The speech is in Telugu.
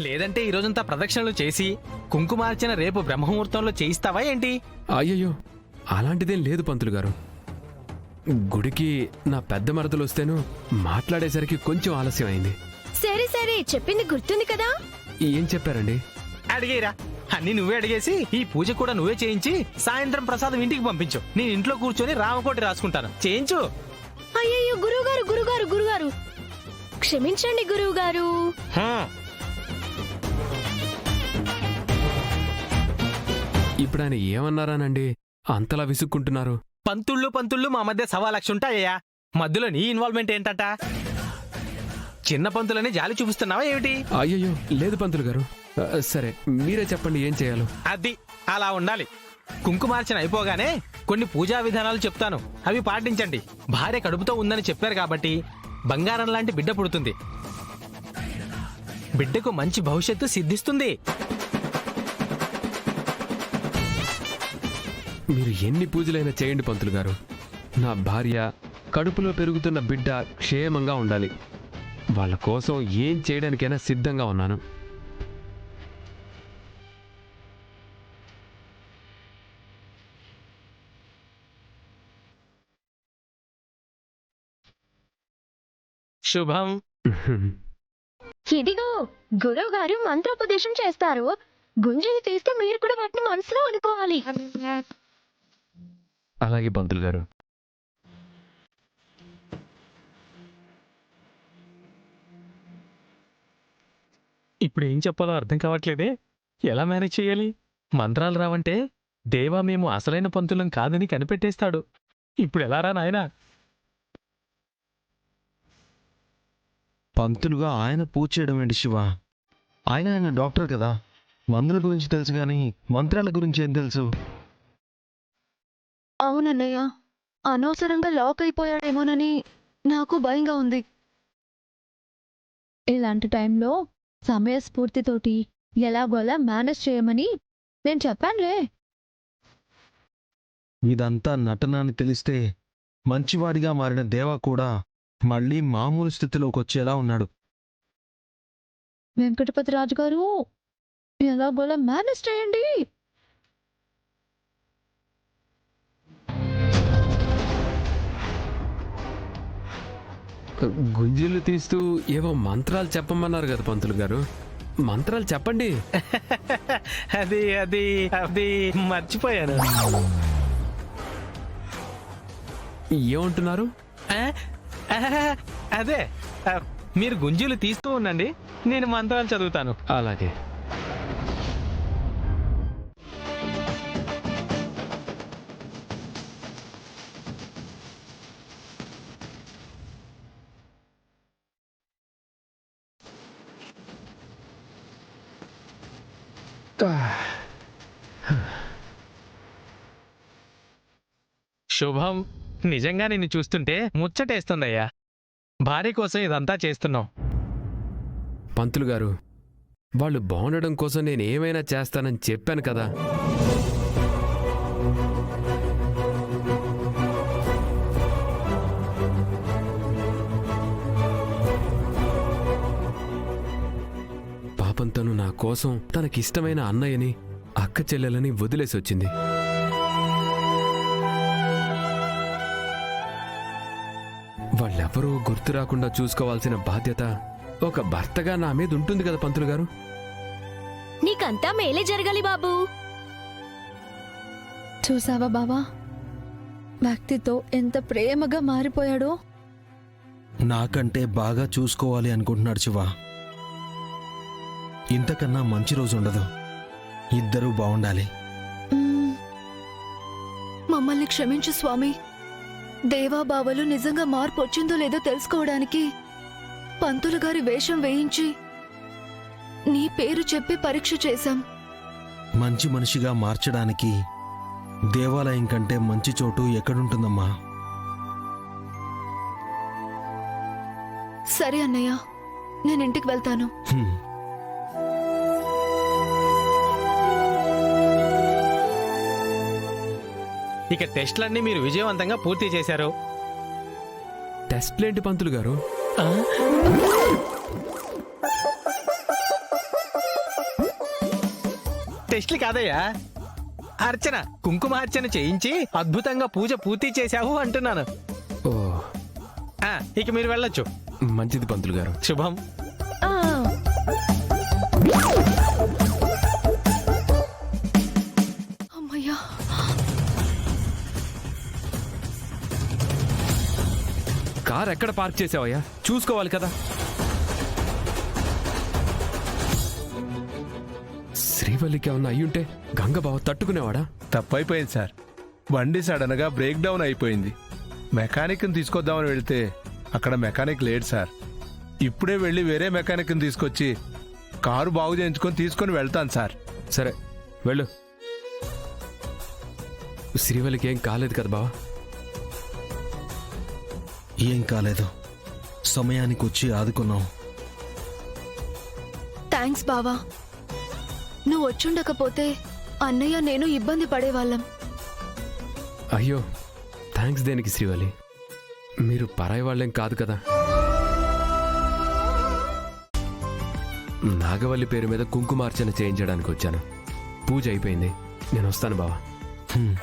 లేదంటే ఈ రోజంతా ప్రదక్షిణలు చేసి కుంకుమార్చన రేపు బ్రహ్మముహూర్తంలో చేయిస్తావా ఏంటి? అయ్యయ్యో, అలాంటిదేం లేదు పంతులు గారు. గుడికి నా పెద్ద మరదలు వస్తేను మాట్లాడేసరికి కొంచెం ఆలస్యం అయింది. సరే సరే, చెప్పింది గుర్తుంది కదా? ఏం చెప్పారండి? అడిగేరా, అన్ని నువ్వే అడిగేసి ఈ పూజ కూడా నువ్వే చేయించి సాయంత్రం ప్రసాదం ఇంటికి పంపించు. నేను ఇంట్లో కూర్చొని రామకోటి రాసుకుంటాను. చేయించు. అయ్యయ్యో, గురువుగారు గురుగారు గురుగారు క్షమించండి గురువుగారు. ఇప్పుడు ఆయన ఏమన్నారానండి అంతలా విసుక్కుంటున్నారు? పంతుళ్ళు మా మధ్య 1,00,000 ఉంటాయ్యా. మధ్యలో నీ ఇన్వాల్వ్మెంట్ ఏంటట? చిన్న పంతులని జాలి చూపిస్తున్నావా ఏమిటి? అయ్యయ్యో, లేదు పంతులు గారు. సరే, మీరే చెప్పండి ఏం చేయాలో. అది అలా ఉండాలి. కుంకుమార్చన అయిపోగానే కొన్ని పూజా విధానాలు చెప్తాను, అవి పాటించండి. భార్య కడుపుతో ఉందని చెప్పారు కాబట్టి బంగారం లాంటి బిడ్డ పుడుతుంది. బిడ్డకు మంచి భవిష్యత్తు సిద్ధిస్తుంది. మీరు ఎన్ని పూజలైనా చేయండి పంతులు గారు. నా భార్య కడుపులో పెరుగుతున్న బిడ్డ క్షేమంగా ఉండాలి. వాళ్ళ కోసం ఏం చేయడానికైనా సిద్ధంగా ఉన్నాను. శుభం. ఇదిగో గురువు గారు మంత్రోపదేశం చేస్తారు. గుంజలు తీస్తే మీరు కూడా వాటిని మనసులో అనుకోవాలి. అలాగే పంతులు గారు. ఇప్పుడు ఏం చెప్పాలో అర్థం కావట్లేదే. ఎలా మేనేజ్ చేయాలి? మంత్రాలు రావంటే దేవా మేము అసలైన పంతులం కాదని కనిపెట్టేస్తాడు. ఇప్పుడు ఎలా రా నాయనా? పంతులుగా ఆయన పూజ చేయడం ఏంటి శివ? ఆయన డాక్టర్ కదా, మందుల గురించి తెలుసు కానీ మంత్రాల గురించి ఏం తెలుసు? అవునన్నయ్య, అనవసరంగా లాక్ అయిపోయాడేమోనని నాకు భయంగా ఉంది. ఇలాంటి టైంలో సమయస్ఫూర్తితోటి ఎలాగోలా మేనేజ్ చేయమని నేను చెప్పానులే. ఇదంతా నటన అని తెలిస్తే మంచివాడిగా మారిన దేవా కూడా మళ్ళీ మామూలు స్థితిలోకి వచ్చేలా ఉన్నాడు. వెంకటపతి రాజు గారు, ఎలాగోలా మేనేజ్ చేయండి. గుంజీలు తీస్తూ ఏవో మంత్రాలు చెప్పమన్నారు కదా పంతులు గారు. మంత్రాలు చెప్పండి. అది అది అది మర్చిపోయాను. ఏమంటున్నారు? అదే, మీరు గుంజీలు తీస్తూ ఉండండి, నేను మంత్రాలు చదువుతాను. అలాగే. శుభం. నిజంగా నిన్ను చూస్తుంటే ముచ్చటేస్తుందయ్యా. భార్య కోసం ఇదంతా చేస్తున్నావు. పంతులు గారు, వాళ్ళు బాగుండడం కోసం నేను ఏమైనా చేస్తానని చెప్పాను కదా. పాపం తను నా కోసం తనకిష్టమైన అన్నయ్యని అక్క చెల్లెలని వదిలేసి వచ్చింది. వాళ్ళెవరూ గుర్తు రాకుండా చూసుకోవాల్సిన బాధ్యత ఒక భర్తగా నా మీద ఉంటుంది కదా పంతులు గారు. నీకంతా మేలే జరగాలి బాబు. చూసావా బావా, భక్తితో ఎంత ప్రేమగా మారిపోయాడో. నాకంటే బాగా చూసుకోవాలి అనుకుంటున్నాడు శివ. ఇంతకన్నా మంచి రోజు ఉండదు. ఇద్దరూ బాగుండాలి. మమ్మల్ని క్షమించు స్వామి. దేవాబావలు నిజంగా మార్పు వచ్చిందో లేదో తెలుసుకోవడానికి పంతులు గారి వేషం వేయించి నీ పేరు చెప్పి పరీక్ష చేశాం. మంచి మనిషిగా మార్చడానికి దేవాలయం కంటే మంచి చోటు ఎక్కడుంటుందమ్మా? సరే అన్నయ్య, నేను ఇంటికి వెళ్తాను. ఇక టెస్ట్లన్నీ మీరు విజయవంతంగా పూర్తి చేశారు. టెస్ట్లేంటి పంతులు గారు? టెస్ట్లు కాదయ్యా, అర్చన, కుంకుమార్చన చేయించి అద్భుతంగా పూజ పూర్తి చేశావు అంటున్నాను. ఓ ఇక మీరు వెళ్ళొచ్చు. మంచిది పంతులు గారు. శుభం. ఆ, అమ్మయ్యా. కార్ ఎక్కడ పార్క్ చేసావయ్యా? చూసుకోవాలి కదా. శ్రీవల్లికి ఏమన్నా అయ్యుంటే గంగబావ తట్టుకునేవాడా? తప్పైపోయింది సార్. బండి సడన్ గా బ్రేక్ డౌన్ అయిపోయింది. మెకానిక్ని తీసుకొద్దామని వెళితే అక్కడ మెకానిక్ లేడు సార్. ఇప్పుడే వెళ్ళి వేరే మెకానిక్ని తీసుకొచ్చి కారు బాగు చేయించుకొని తీసుకొని వెళ్తాను సార్. సరే వెళ్ళు. శ్రీవల్లికి ఏం కాలేదు కదా బావా? ఏం కాలేదు, సమయానికి వచ్చి ఆదుకున్నావు. థ్యాంక్స్ బావా. నువ్వు వచ్చుండకపోతే అన్నయ్య నేను ఇబ్బంది పడేవాళ్ళం. అయ్యో థ్యాంక్స్ దేనికి శ్రీవల్లి? మీరు పరాయి వాళ్ళేం కాదు కదా. నాగవల్లి పేరు మీద కుంకుమార్చన చేయించడానికి వచ్చాను. పూజ అయిపోయింది, నేను వస్తాను బావా. హ్మ్.